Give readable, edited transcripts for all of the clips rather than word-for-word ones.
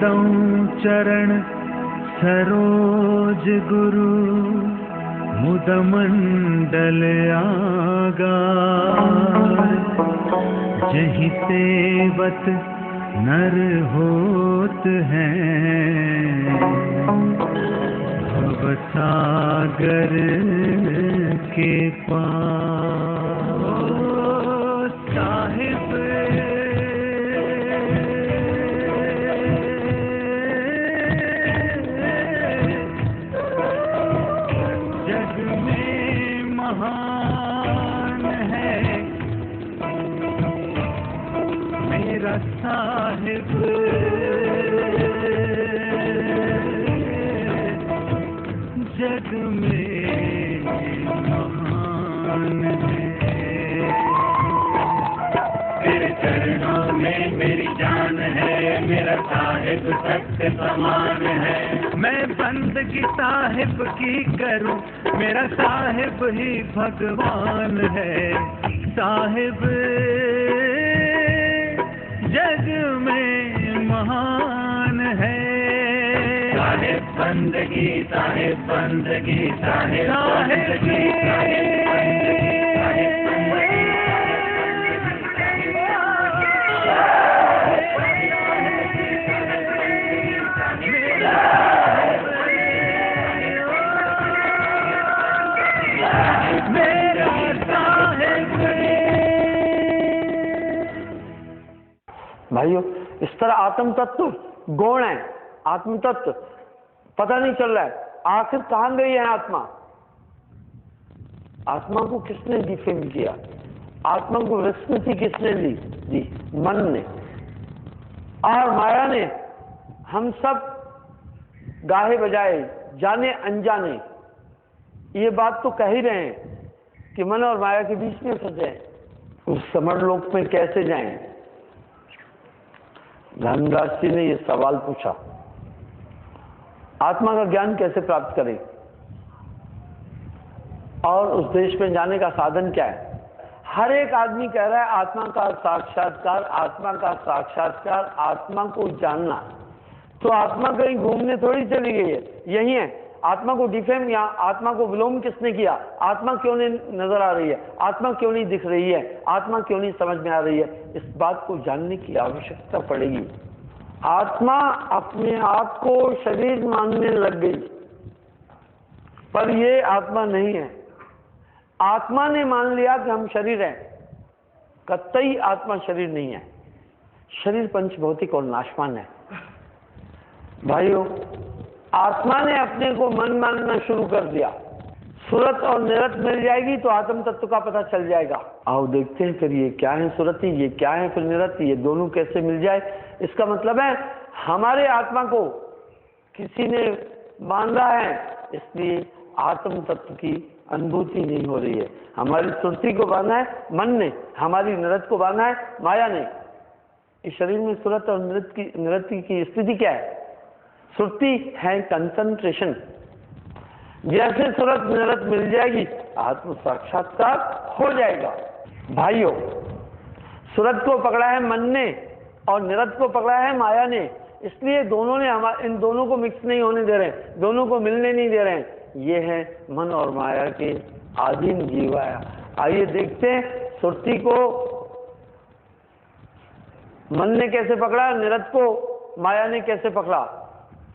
पदं चरण सरोज गुरु मुदमंडल आगार। जहि सेवत नर होत हैं भव सागर के पार। साहिब जग में महान है मेरा साहिब। जग में महान है। तेरे चरणों में मेरी जान है, मेरा साहिब सत्य समान है। मैं बंदगी साहिब की करूं, मेरा साहिब ही भगवान है। साहिब जग में महान है। साहिब बंदगी, साहिब बंदगी, साहिब बंदगी, साहिब भाइयों, इस तरह आत्म तत्व गौण है, आत्म तत्व पता नहीं चल रहा है। आखिर कहां गई है आत्मा? आत्मा को किसने डिफेम किया? आत्मा को विस्मृति किसने दी? मन ने और माया ने। हम सब गाहे बजाए, जाने अनजाने ये बात तो कह ही रहे हैं कि मन और माया के बीच में फंसे हैं। उस समरलोक में कैसे जाएं? धर्मराज जी ने यह सवाल पूछा, आत्मा का ज्ञान कैसे प्राप्त करें और उस देश में जाने का साधन क्या है? हर एक आदमी कह रहा है आत्मा का साक्षात्कार, आत्मा का साक्षात्कार, आत्मा को जानना। तो आत्मा कहीं घूमने थोड़ी चली गई है, यही है। आत्मा को डिफेम या आत्मा को विलोम किसने किया? आत्मा क्यों नहीं नजर आ रही है? आत्मा क्यों नहीं दिख रही है? आत्मा क्यों नहीं समझ में आ रही है? इस बात को जानने की आवश्यकता पड़ेगी। आत्मा अपने आप को शरीर मानने लग गई, पर ये आत्मा नहीं है। आत्मा ने मान लिया कि हम शरीर हैं। कतई आत्मा शरीर नहीं है। शरीर पंचभौतिक और नाशवान है। भाइयों, आत्मा ने अपने को मन मानना शुरू कर दिया। सुरत और निरत मिल जाएगी तो आत्म तत्व का पता चल जाएगा। आओ देखते हैं फिर ये क्या है सुरति, ये क्या है फिर निरति, ये दोनों कैसे मिल जाए। इसका मतलब है हमारे आत्मा को किसी ने बांधा है, इसलिए आत्म तत्व की अनुभूति नहीं हो रही है। हमारी सुरति को बांधा है मन ने, हमारी निरत को बांधा है माया ने। इस शरीर में सुरत और निरति की स्थिति क्या है? सुरति है कंसंट्रेशन। जैसे सुरत निरत मिल जाएगी आत्म साक्षात्कार हो जाएगा। भाइयों, सुरत को पकड़ा है मन ने और निरत को पकड़ा है माया ने, इसलिए दोनों ने इन दोनों को मिक्स नहीं होने दे रहे हैं, दोनों को मिलने नहीं दे रहे हैं। ये है मन और माया के आधीन जीवाया। आइए देखते हैं सुरति को मन ने कैसे पकड़ा, निरत को माया ने कैसे पकड़ा।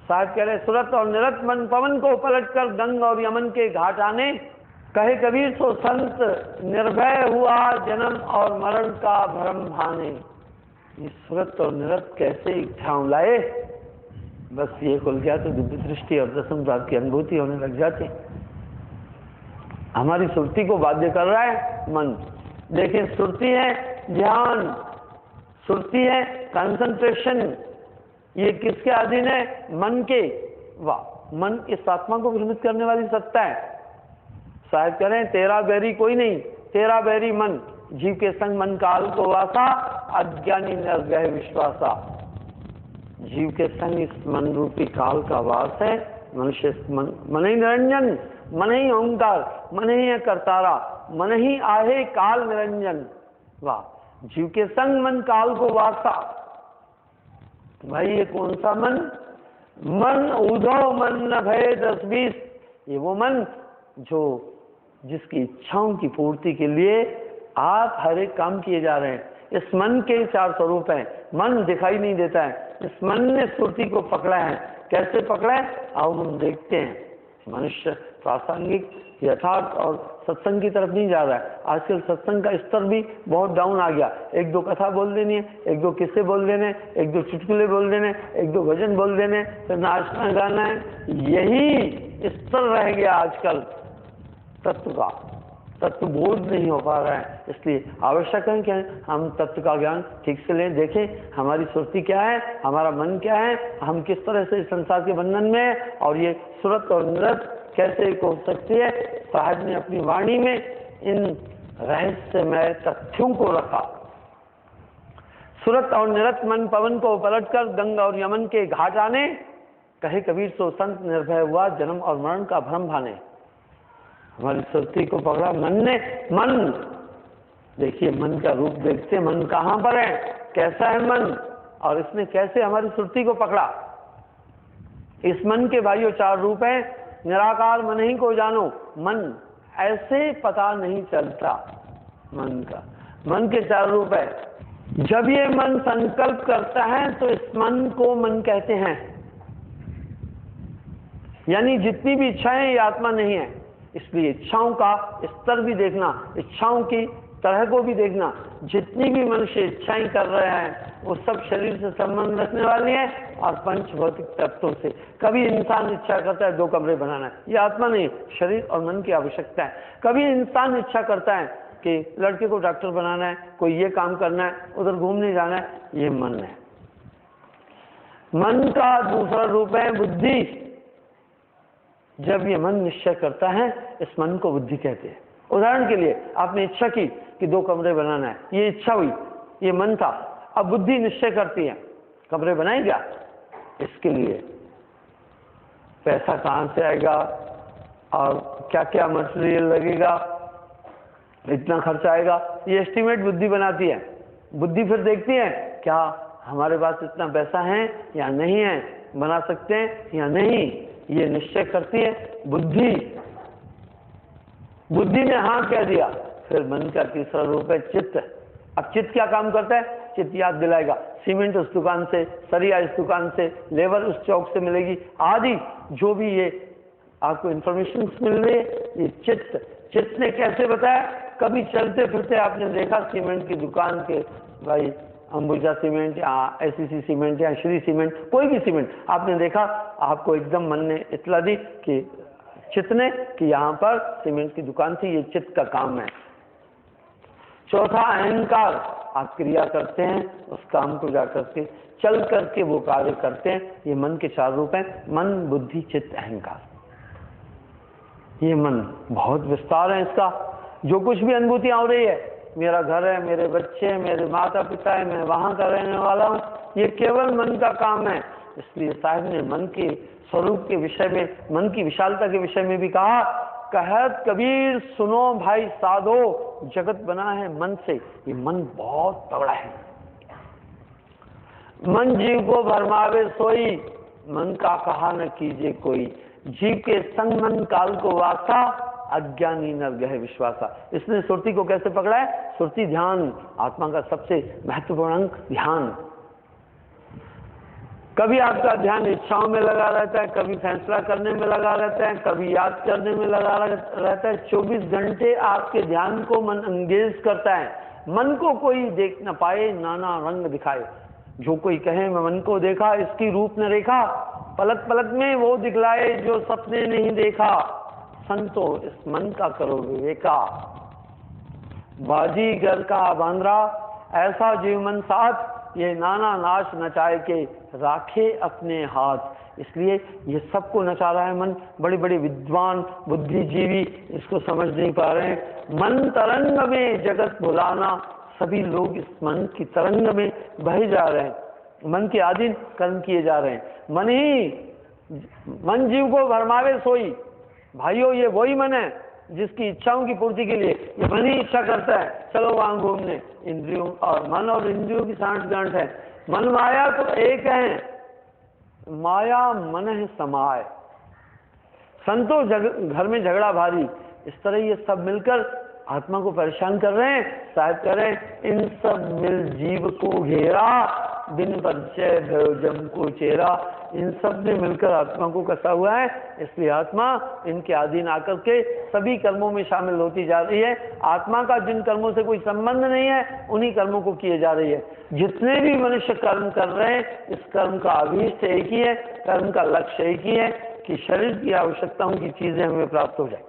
साहब कह रहे सुरत और निरत मन पवन को पलटकर गंग और यमन के घाट आने, कहे कबीर सो संत निर्भय हुआ जन्म और मरण का भ्रम भाने। ये सुरत और निरत कैसे ठाव लाए? बस ये खुल गया तो दिव्य दृष्टि और दसम भाव की अनुभूति होने लग जाती। हमारी सुरति को बाध्य कर रहा है मन। देखिए, सुरति है ध्यान, सुरति है कंसंट्रेशन। ये किसके अधीन है? मन के। वाह, मन इस आत्मा को भ्रमित करने वाली सत्ता है। साहब कह रहे हैं तेरा बैरी कोई नहीं, तेरा बैरी मन। जीव के संग मन काल को वासा, अज्ञानी निर्गह विश्वासा। जीव के संग इस मन रूपी काल का वास है। मनुष्य मन ही निरंजन, मन ही ओंकार, मन ही है करतारा, मन ही आहे काल निरंजन। वाह, जीव के संग मन काल को वासा। भाई ये कौन सा मन? मन ऊधो मन न भय 10-20, ये वो मन जो जिसकी इच्छाओं की पूर्ति के लिए आप हर एक काम किए जा रहे हैं। इस मन के 4 स्वरूप हैं। मन दिखाई नहीं देता है, इस मन ने सुरती को पकड़ा है। कैसे पकड़ा है आओ हम देखते हैं। मनुष्य प्रासंगिक यथार्थ और सत्संग की तरफ नहीं जा रहा है। आजकल सत्संग का स्तर भी बहुत डाउन आ गया। 1-2 कथा बोल देनी है, 1-2 किस्से बोल देने, 1-2 चुटकुले बोल देने, 1-2 भजन बोल देने, फिर नाचना गाना है, यही स्तर रह गया आजकल तत्व का। तत्व बोध नहीं हो पा रहा है। इसलिए आवश्यक है कि हम तत्व का ज्ञान ठीक से लें, देखें हमारी सुरती क्या है, हमारा मन क्या है, हम किस तरह से इस संसार के बंधन में है और ये सुरत और निरत कैसे हो सकती है। साहब ने अपनी वाणी में इन रहस्यमय तथ्यों को रखा। सुरत और निरत मन पवन को पलटकर गंगा और यमन के घाट आने, कहे कबीर सो संत निर्भय हुआ जन्म और मरण का भ्रम भाने। हमारी सुरती को पकड़ा मन ने। मन देखिए, मन का रूप देखते, मन कहाँ पर है, कैसा है मन, और इसने कैसे हमारी सुरती को पकड़ा। इस मन के भाइयों 4 रूप हैं। निराकार मन ही को जानो, मन ऐसे पता नहीं चलता मन का। मन के 4 रूप है। जब ये मन संकल्प करता है तो इस मन को मन कहते हैं। यानी जितनी भी इच्छाएं ये आत्मा नहीं है। इसलिए इच्छाओं का स्तर भी देखना, इच्छाओं की तरह को भी देखना। जितनी भी मनुष्य इच्छाएं कर रहे हैं वो सब शरीर से संबंध रखने वाली है और पंच भौतिक तत्वों से। कभी इंसान इच्छा करता है 2 कमरे बनाना है, ये आत्मा नहीं, शरीर और मन की आवश्यकता है। कभी इंसान इच्छा करता है कि लड़के को डॉक्टर बनाना है, कोई ये काम करना है, उधर घूमने जाना है, ये मन है। मन का दूसरा रूप है बुद्धि। जब ये मन निश्चय करता है इस मन को बुद्धि कहते हैं। उदाहरण के लिए आपने इच्छा की कि 2 कमरे बनाना है, ये इच्छा हुई, ये मन था। अब बुद्धि निश्चय करती है कमरे बनाए क्या, इसके लिए पैसा कहाँ से आएगा और क्या क्या मटेरियल लगेगा, इतना खर्चा आएगा, ये एस्टिमेट बुद्धि बनाती है। बुद्धि फिर देखती है क्या हमारे पास इतना पैसा है या नहीं है, बना सकते हैं या नहीं, ये निश्चय करती है बुद्धि। बुद्धि ने हाँ कह दिया। फिर मन का तीसरा रूप है चित्त। अब चित्त क्या काम करता है? चित्त याद दिलाएगा, सीमेंट उस दुकान से, सरिया इस दुकान से, लेबर उस चौक से मिलेगी, आदि जो भी ये आपको इंफॉर्मेशन मिल रही है, ये चित्त ने कैसे बताया? कभी चलते फिरते आपने देखा सीमेंट की दुकान के भाई अंबुजा सीमेंट या एससीसी सीमेंट या श्री सीमेंट, कोई भी सीमेंट आपने देखा, आपको एकदम मन ने इतला दी कि चित्त ने कि यहाँ पर सीमेंट की दुकान थी, ये चित्त का काम है। चौथा अहंकार। आप क्रिया करते हैं, उस काम को जा करके चल करके वो कार्य करते हैं। ये मन के 4 रूप हैं, मन बुद्धि चित्त अहंकार। ये मन बहुत विस्तार है इसका। जो कुछ भी अनुभूतियां हो रही है, मेरा घर है, मेरे बच्चे हैं, मेरे माता पिता है, मैं वहां का रहने वाला हूँ, ये केवल मन का काम है। इसलिए साहब ने मन के स्वरूप के विषय में, मन की विशालता के विषय में भी कहा, कहत कबीर सुनो भाई साधो, जगत बना है मन से। ये मन बहुत तगड़ा है। मन जीव को भरमावे सोई, मन का कहा न कीजिए कोई। जीव के संग मन काल को वासा, अज्ञानी नर गह विश्वासा। इसने सुरती को कैसे पकड़ा है? सुरती ध्यान, आत्मा का सबसे महत्वपूर्ण अंग ध्यान। कभी आपका ध्यान इच्छाओं में लगा रहता है, कभी फैसला करने में लगा रहता है, कभी याद करने में लगा रहता है। 24 घंटे आपके ध्यान को मन एंगेज करता है। मन को कोई देख न पाए, नाना रंग दिखाए। जो कोई कहे मैं मन को देखा, इसकी रूप न रेखा, पलक पलक में वो दिखलाए जो सपने नहीं देखा। संतो इस मन का करो विवेका, बाजीगर का बांद्रा, ऐसा जीव मन साथ, ये नाना नाच नचाए के राखे अपने हाथ। इसलिए ये सबको नचा रहा है मन। बड़े बड़े विद्वान बुद्धिजीवी इसको समझ नहीं पा रहे हैं। मन तरंग में जगत भुलाना, सभी लोग इस मन की तरंग में बहे जा रहे हैं, मन के अधीन कर्म किए जा रहे हैं। मन जीव को भरमावे सोई। भाइयों, ये वही मन है जिसकी इच्छाओं की पूर्ति के लिए ये मन ही इच्छा करता है, चलो वहां घूमने। इंद्रियों और मन और इंद्रियों की सांठ गांठ है। मन माया तो एक है, माया मन है समाय। संतो घर में झगड़ा भारी, इस तरह ये सब मिलकर आत्मा को परेशान कर रहे हैं। साहब कह रहे हैं इन सब मिल जीव को घेरा, बिन परिचय भयो जम को चेरा। इन सब ने मिलकर आत्मा को कसा हुआ है, इसलिए आत्मा इनके अधीन आकर के सभी कर्मों में शामिल होती जा रही है। आत्मा का जिन कर्मों से कोई संबंध नहीं है उन्हीं कर्मों को किए जा रही है। जितने भी मनुष्य कर्म कर रहे हैं, इस कर्म का अभीष्ट एक ही है, कर्म का लक्ष्य एक ही है कि शरीर की आवश्यकताओं की चीजें हमें प्राप्त हो जाए।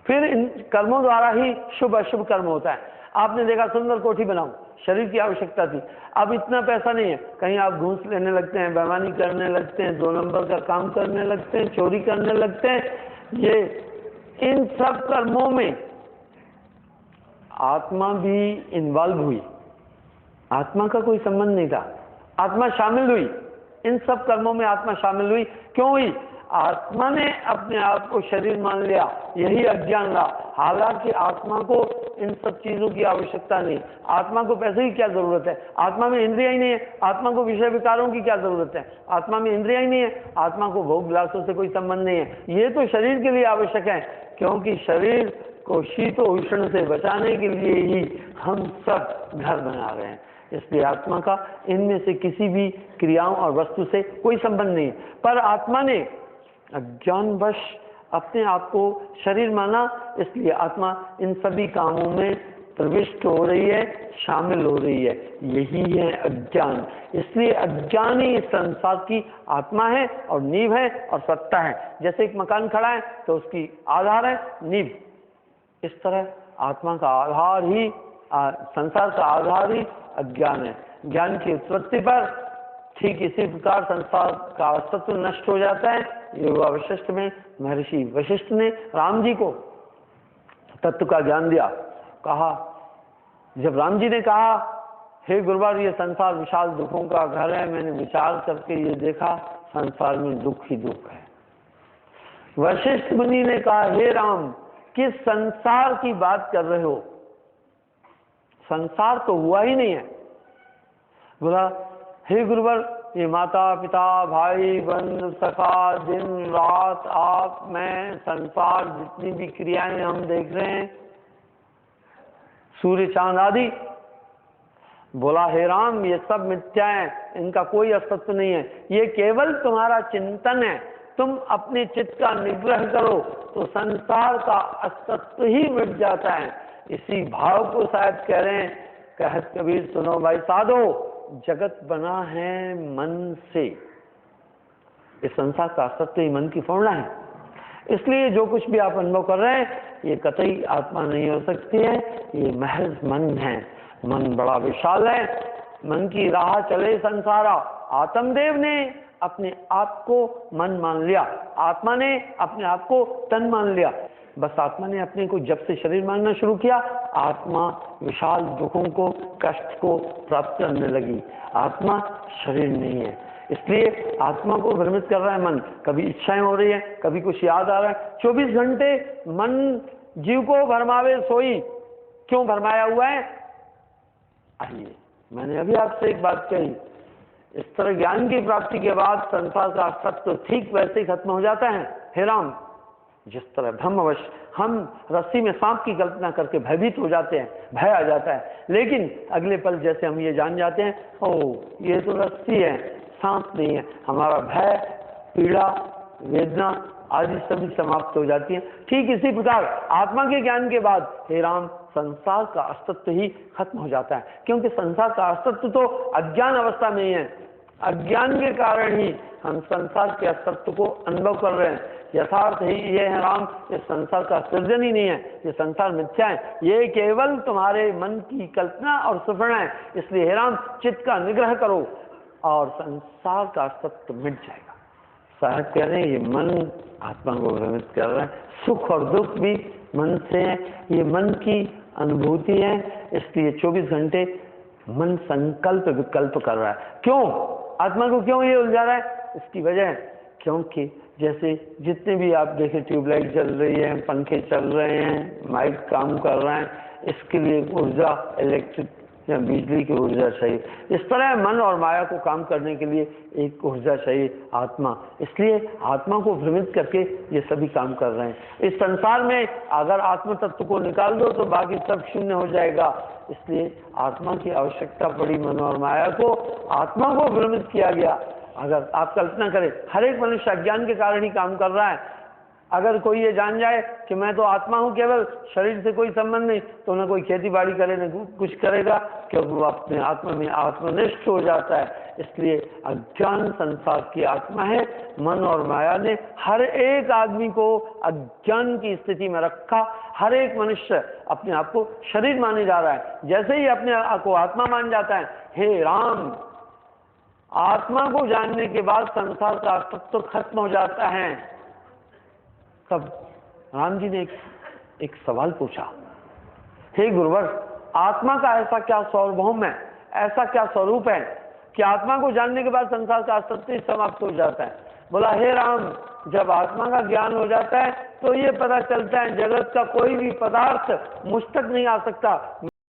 फिर इन कर्मों द्वारा ही शुभ अशुभ कर्म होता है। आपने देखा सुंदर कोठी बनाऊं, शरीर की आवश्यकता थी, अब इतना पैसा नहीं है, कहीं आप घूस लेने लगते हैं, बेईमानी करने लगते हैं, 2 नंबर का काम करने लगते हैं, चोरी करने लगते हैं। ये इन सब कर्मों में आत्मा भी इन्वॉल्व हुई, आत्मा का कोई संबंध नहीं था, आत्मा शामिल हुई। इन सब कर्मों में आत्मा शामिल हुई। क्यों हुई? आत्मा ने अपने आप को शरीर मान लिया, यही अज्ञान रहा। हालांकि आत्मा को इन सब चीजों की आवश्यकता नहीं, आत्मा को पैसे की क्या जरूरत है, आत्मा में इंद्रिया ही नहीं है, आत्मा को विषय विकारों की क्या जरूरत है, आत्मा में इंद्रिया ही नहीं है, आत्मा को भोग विलासों से कोई संबंध नहीं है। ये तो शरीर के लिए आवश्यक है, क्योंकि शरीर को शीत उष्ण से बचाने के लिए ही हम सब घर बना रहे हैं। इसलिए आत्मा का इनमें से किसी भी क्रियाओं और वस्तु से कोई संबंध नहीं है। पर आत्मा ने अज्ञानवश अपने आप को शरीर माना, इसलिए आत्मा इन सभी कामों में प्रविष्ट हो रही है, शामिल हो रही है। यही है अज्ञान। इसलिए अज्ञान ही इस संसार की आत्मा है और नींव है और सत्ता है। जैसे एक मकान खड़ा है तो उसकी आधार है नींव, इस तरह आत्मा का आधार ही संसार का आधार ही अज्ञान है। ज्ञान की उत्पत्ति पर ठीक इसी प्रकार संसार का अस्तित्व नष्ट हो जाता है। योग वशिष्ठ में महर्षि वशिष्ठ ने राम जी को तत्व का ज्ञान दिया। कहा, जब राम जी ने कहा हे गुरुवार ये संसार विशाल दुखों का घर है, मैंने विचार करके ये देखा संसार में दुख ही दुख है। वशिष्ठ मुनि ने कहा हे राम किस संसार की बात कर रहे हो, संसार तो हुआ ही नहीं है। बोला हे गुरुवर ये माता पिता भाई बंधु सखा दिन रात आप मैं संसार जितनी भी क्रियाएं हम देख रहे हैं, सूर्य चांद आदि, बोला हे राम ये सब मिथ्या है, इनका कोई अस्तित्व नहीं है, ये केवल तुम्हारा चिंतन है। तुम अपने चित्त का निग्रह करो तो संसार का अस्तित्व ही मिट जाता है। इसी भाव को शायद कह रहे हैं, कहत कबीर सुनो भाई साधो, जगत बना है मन से। इस संसार का अस्तित्व ही मन की पूर्णा है। इसलिए जो कुछ भी आप अनुभव कर रहे हैं ये कतई आत्मा नहीं हो सकती है, ये महज मन है। मन बड़ा विशाल है, मन की राह चले संसारा। आत्मदेव ने अपने आप को मन मान लिया, आत्मा ने अपने आप को तन मान लिया। बस आत्मा ने अपने को जब से शरीर मानना शुरू किया, आत्मा विशाल दुखों को कष्ट को प्राप्त करने लगी। आत्मा शरीर नहीं है, इसलिए आत्मा को भ्रमित कर रहा है मन। कभी इच्छाएं हो रही है, कभी कुछ याद आ रहा है। 24 घंटे मन जीव को भरमावे सोई। क्यों भरमाया हुआ है? आइए, मैंने अभी आपसे एक बात कही, इस तरह ज्ञान की प्राप्ति के बाद संसार का अस्तित्व ठीक वैसे ही खत्म हो जाता है। हे राम, जिस तरह भ्रमवश हम रस्सी में सांप की कल्पना करके भयभीत हो जाते हैं, भय आ जाता है, लेकिन अगले पल जैसे हम ये जान जाते हैं, ओ ये तो रस्सी है, सांप नहीं है, हमारा भय पीड़ा वेदना आदि सभी समाप्त हो जाती है। ठीक इसी प्रकार आत्मा के ज्ञान के बाद हे राम संसार का अस्तित्व ही खत्म हो जाता है, क्योंकि संसार का अस्तित्व तो अज्ञान अवस्था में ही है। अज्ञान के कारण ही हम संसार के अस्तित्व को अनुभव कर रहे हैं। यथार्थ ही ये है राम, ये संसार का सृजन ही नहीं है, ये संसार मिथ्या है, ये केवल तुम्हारे मन की कल्पना और सुफना है। इसलिए हे राम चित्त का निग्रह करो और संसार का अस्तित्व मिट जाएगा। साहब कह रहे हैं ये मन आत्मा को भ्रमित कर रहा है। सुख और दुख भी मन से है, ये मन की अनुभूति है। इसलिए 24 घंटे मन संकल्प विकल्प कर रहा है। क्यों आत्मा को क्यों ये उलझा रहा है? इसकी वजह क्योंकि जैसे जितने भी आप देखें ट्यूबलाइट चल रही है, पंखे चल रहे हैं, माइक काम कर रहे हैं, इसके लिए ऊर्जा इलेक्ट्रिक या बिजली की ऊर्जा चाहिए। इस तरह मन और माया को काम करने के लिए एक ऊर्जा चाहिए, आत्मा। इसलिए आत्मा को भ्रमित करके ये सभी काम कर रहे हैं। इस संसार में अगर आत्म तत्व को निकाल दो तो बाकी सब शून्य हो जाएगा। इसलिए आत्मा की आवश्यकता पड़ी, मन और माया को, आत्मा को भ्रमित किया गया। अगर आप कल्पना करें, हर एक मनुष्य अज्ञान के कारण ही काम कर रहा है। अगर कोई ये जान जाए कि मैं तो आत्मा हूं, केवल शरीर से कोई संबंध नहीं, तो न कोई खेती बाड़ी करे न कुछ करेगा, क्योंकि वो अपने आत्मा में आत्मनिष्ठ हो जाता है। इसलिए अज्ञान संसार की आत्मा है। मन और माया ने हर एक आदमी को अज्ञान की स्थिति में रखा। हर एक मनुष्य अपने आप को शरीर माने जा रहा है। जैसे ही अपने आप को आत्मा मान जाता है, हे राम, आत्मा को जानने के बाद संसार का अस्तित्व खत्म हो जाता है। तब राम जी ने एक सवाल पूछा, हे गुरुवर, आत्मा का ऐसा क्या सार्वभौम है, ऐसा क्या स्वरूप है कि आत्मा को जानने के बाद संसार का अस्तित्व समाप्त हो जाता है? बोला, हे राम, जब आत्मा का ज्ञान हो जाता है तो ये पता चलता है जगत का कोई भी पदार्थ मुझ तक नहीं आ सकता।